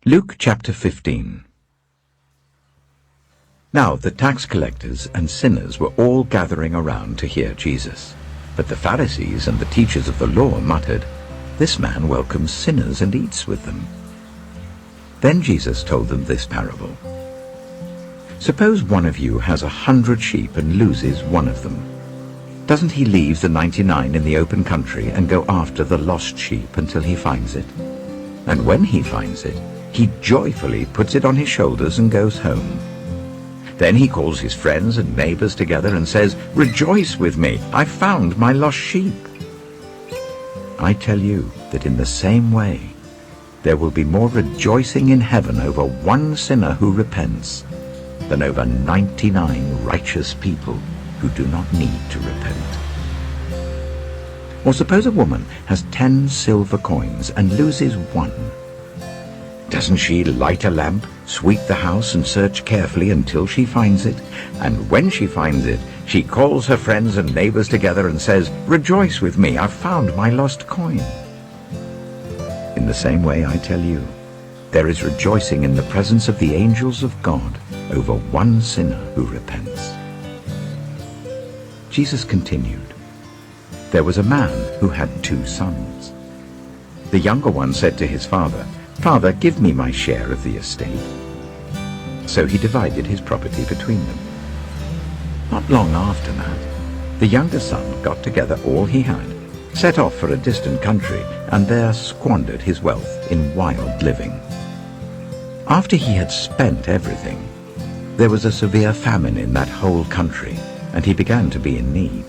Luke chapter 15. Now the tax collectors and sinners were all gathering around to hear Jesus. But the Pharisees and the teachers of the law muttered, "This man welcomes sinners and eats with them." Then Jesus told them this parable. Suppose one of you has 100 sheep and loses one of them. Doesn't he leave the 99 in the open country and go after the lost sheep until he finds it? And when he finds it, he joyfully puts it on his shoulders and goes home. Then he calls his friends and neighbors together and says, "Rejoice with me, I found my lost sheep." I tell you that in the same way, there will be more rejoicing in heaven over one sinner who repents than over 99 righteous people who do not need to repent. Or suppose a woman has 10 silver coins and loses one. Doesn't she light a lamp, sweep the house, and search carefully until she finds it? And when she finds it, she calls her friends and neighbors together and says, "Rejoice with me, I've found my lost coin." In the same way, I tell you, there is rejoicing in the presence of the angels of God over one sinner who repents. Jesus continued, "There was a man who had 2 sons. The younger one said to his father, 'Father, give me my share of the estate.' So he divided his property between them. Not long after that, the younger son got together all he had, set off for a distant country, and there squandered his wealth in wild living. After he had spent everything, there was a severe famine in that whole country, and he began to be in need.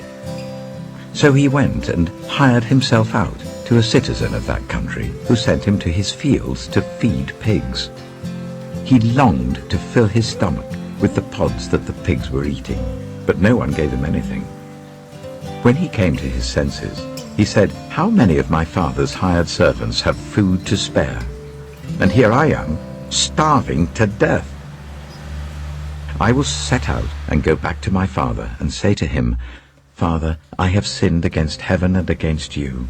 So he went and hired himself out to a citizen of that country, who sent him to his fields to feed pigs. He longed to fill his stomach with the pods that the pigs were eating, but no one gave him anything. When he came to his senses, he said, 'How many of my father's hired servants have food to spare? And here I am, starving to death. I will set out and go back to my father and say to him, Father, I have sinned against heaven and against you.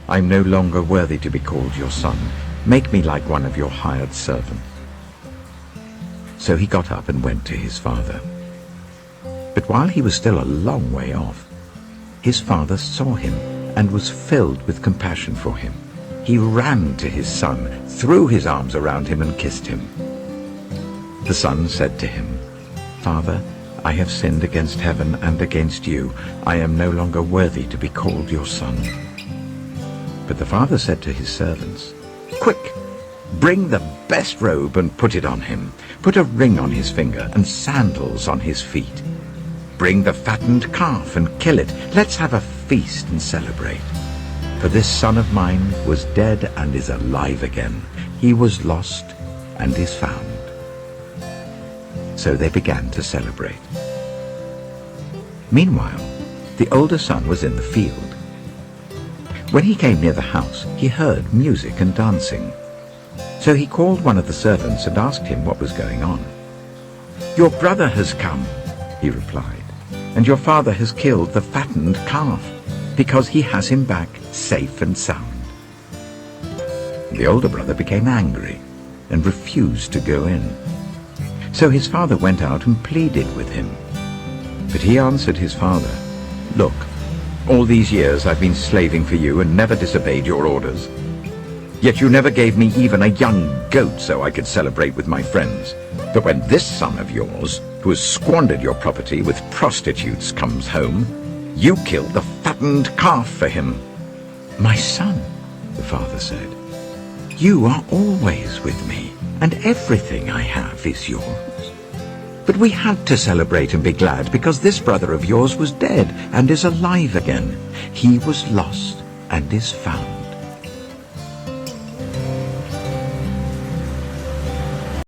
I am no longer worthy to be called your son. Make me like one of your hired servants.' So he got up and went to his father. But while he was still a long way off, his father saw him and was filled with compassion for him. He ran to his son, threw his arms around him and kissed him. The son said to him, 'Father, I have sinned against heaven and against you. I am no longer worthy to be called your son.' But the father said to his servants, 'Quick, bring the best robe and put it on him. Put a ring on his finger and sandals on his feet. Bring the fattened calf and kill it. Let's have a feast and celebrate. For this son of mine was dead and is alive again. He was lost and is found.' So they began to celebrate. Meanwhile, the older son was in the field. When he came near the house, he heard music and dancing. So he called one of the servants and asked him what was going on. 'Your brother has come,' he replied, 'and your father has killed the fattened calf, because he has him back safe and sound.' The older brother became angry and refused to go in. So his father went out and pleaded with him. But he answered his father, 'Look, all these years I've been slaving for you and never disobeyed your orders. Yet you never gave me even a young goat so I could celebrate with my friends. But when this son of yours, who has squandered your property with prostitutes, comes home, you killed the fattened calf for him.' 'My son,' the father said, 'you are always with me, and everything I have is yours. But we had to celebrate and be glad because this brother of yours was dead and is alive again. He was lost and is found.'